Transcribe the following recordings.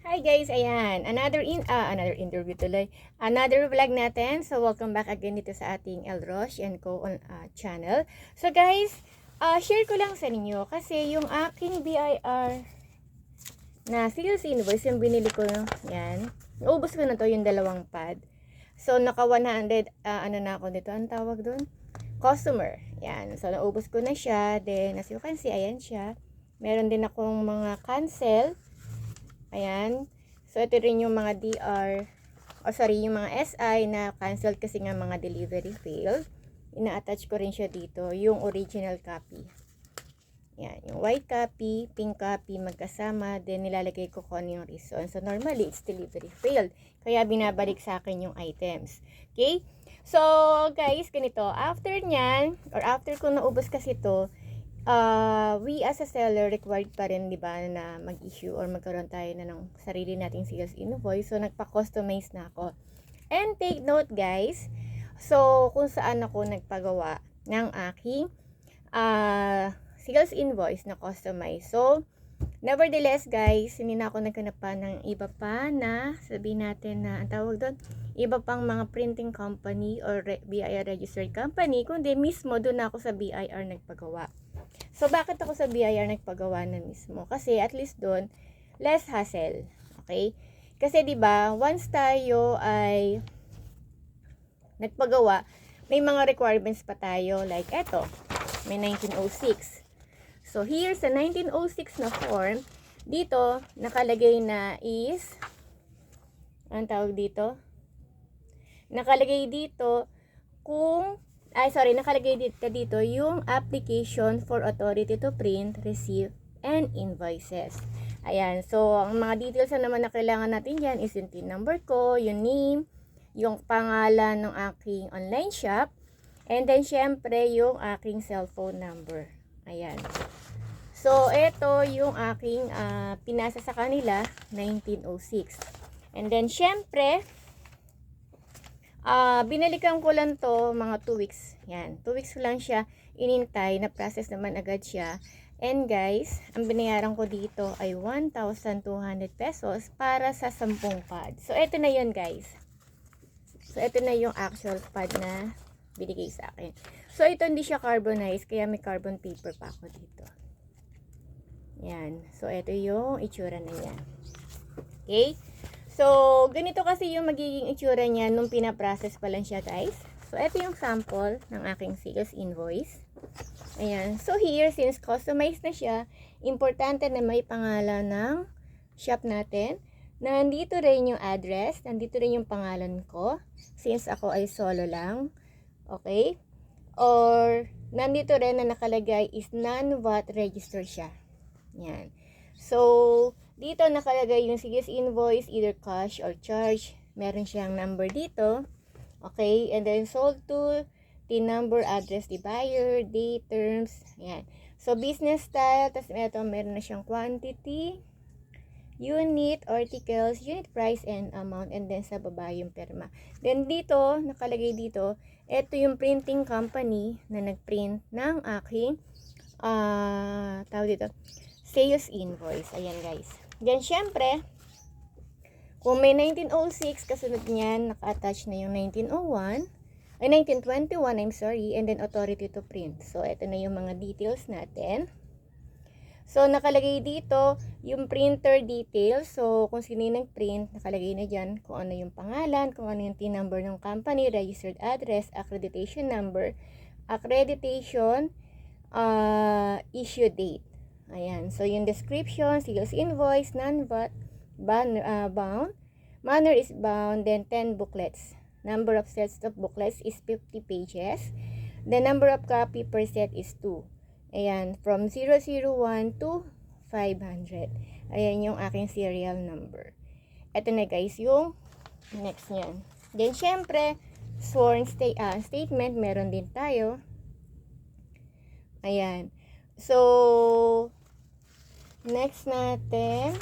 Hi guys, ayan. Another interview tuloy. Another vlog natin. So welcome back again dito sa ating El Roche and Co channel. So guys, share ko lang sa inyo kasi yung aking BIR na sales invoice yung binili ko, yan. Naubos ko na to yung dalawang pad. So naka 100 ano na ako dito, ang tawag doon? Customer. Yan. So naubos ko na siya. Then as you can see, ayan siya. Meron din akong mga cancel. Ayan. So, ito rin yung mga yung mga SI na cancel kasi nga mga delivery failed. Ina-attach ko rin siya dito, yung original copy. Ayan, yung white copy, pink copy, magkasama. Then, nilalagay ko kung ano yung reason. So, normally, it's delivery failed. Kaya, binabalik sa akin yung items. Okay? So, guys, ganito. After nyan, or after ko naubos kasi to, we as a seller required pa rin, di ba, na mag-issue or magkaroon tayo na ng sarili nating sales invoice. So, nagpa-customize na ako. And take note, guys, so, kung saan ako nagpagawa ng aking sales invoice na customize. So, nevertheless, guys, hindi na ako naghanap pa ng iba pa na, sabihin natin na, ang tawag doon, iba pang mga printing company or BIR registered company, kundi mismo doon ako sa BIR nagpagawa. So, bakit ako sa BIR nagpagawa na mismo? Kasi at least doon, less hassle. Okay? Kasi 'di ba, once tayo ay nagpagawa, may mga requirements pa tayo. Like eto, may 1906. So, here sa 1906 na form, dito, nakalagay na is, anong tawag dito? Nakalagay dito kung nakalagay dito yung application for authority to print, receive, and invoices. Ayan, so ang mga details na naman na kailangan natin dyan is yung TIN number ko, yung name, yung pangalan ng aking online shop, and then syempre yung aking cellphone number. Ayan. So, ito yung aking pinasa sa kanila, 1906. And then syempre, binalikan ko lang to mga 2 weeks. Yan, 2 weeks lang siya inintay, na process naman agad siya. And guys, ang binayaran ko dito ay 1,200 pesos para sa 10 pad. So, ito na yun guys. So, ito na yung actual pad na binigay sa akin. So, ito hindi siya carbonized, kaya may carbon paper pa ako dito. Yan. So, ito yung itsura na yan. Okay? So, ganito kasi yung magiging itsura niya nung pinaprocess pa lang siya, guys. So, ito yung sample ng aking sales invoice. Ayan. So, here, since customized na siya, importante na may pangalan ng shop natin. Nandito rin yung address. Nandito rin yung pangalan ko. Since ako ay solo lang. Okay? Or, nandito rin na nakalagay is non-VAT register siya. Ayan. So, dito nakalagay yung sales invoice, either cash or charge. Meron siyang number dito. Okay, and then sold to, TIN number, address, the buyer, date, terms. Ayan. So, business style, tapos meron na siyang quantity, unit, articles, unit price, and amount, and then sa baba yung perma. Then dito, nakalagay dito, ito yung printing company na nagprint ng aking tawag dito, sales invoice. Ayan guys. Then, syempre, kung may 1906, kasunod niyan, naka-attach na yung 1901, ay 1921, I'm sorry, and then authority to print. So, ito na yung mga details natin. So, nakalagay dito yung printer details. So, kung sino yung nag-print, nakalagay na dyan kung ano yung pangalan, kung ano yung TIN number ng company, registered address, accreditation number, accreditation, issue date. Ayan. So, yung description, sales invoice, non-VAT, bound, manner is bound, then 10 booklets. Number of sets of booklets is 50 pages. The number of copy per set is 2. Ayan. From 001 to 500. Ayan yung aking serial number. Ito na guys yung next nyan. Then, syempre, sworn statement, meron din tayo. Ayan. So, next natin,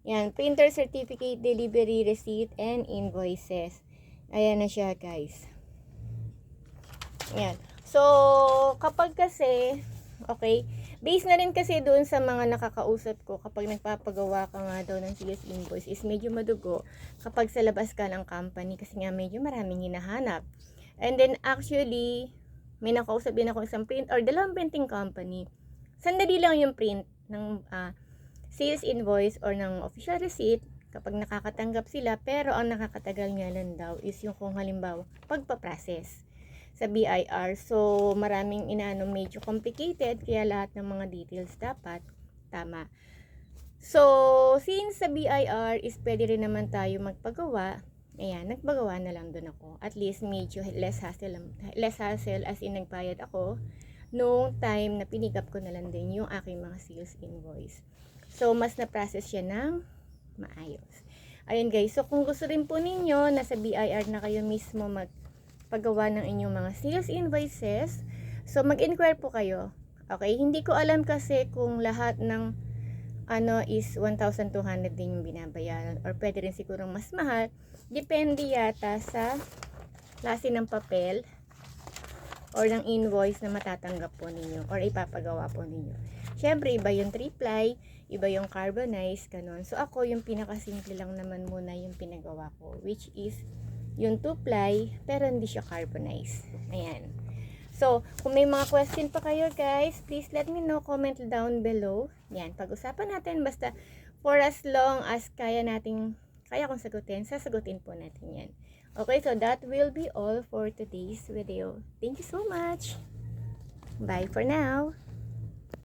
yan, printer certificate, delivery receipt, and invoices. Ayan na siya, guys. Ayan. So, kapag kasi, okay, Based na rin kasi doon sa mga nakakausap ko, kapag nagpapagawa ka nga daw ng sales invoice is medyo madugo kapag sa labas ka ng company kasi nga medyo maraming hinahanap. And then actually, may nakausap din ako isang print or dalawang printing company. Sandali lang yung print ng sales invoice or ng official receipt kapag nakakatanggap sila, pero ang nakakatagal nga lang daw is yung kung halimbawa pagpaprocess sa BIR. So maraming inaano, medyo complicated, kaya lahat ng mga details dapat tama. So since sa BIR is pwede rin naman tayo magpagawa, ayan, nagpagawa na lang doon ako. At least medyo less hassle as in nagbayad ako noong time na pinick up ko na lang din yung aking mga sales invoice. So mas na-process siya ng maayos. Ayun guys, so kung gusto rin po ninyo, nasa BIR na kayo mismo magpagawa ng inyong mga sales invoices, so mag-inquire po kayo. Okay, hindi ko alam kasi kung lahat ng is 1,200 din yung binabayaran or pwede rin siguro mas mahal. Depende yata sa klase ng papel or ng invoice na matatanggap po ninyo or ipapagawa po ninyo. Syempre, iba yung 3-ply, iba yung carbonized, ganun. So, ako, yung pinakasimple lang naman muna yung pinagawa ko, which is yung 2-ply, pero hindi siya carbonized. Ayan. So, kung may mga question pa kayo, guys, please let me know, comment down below. Yan, pag-usapan natin, basta for as long as kaya kong sagutin, sasagutin po natin yan. Okay, so that will be all for today's video. Thank you so much. Bye for now.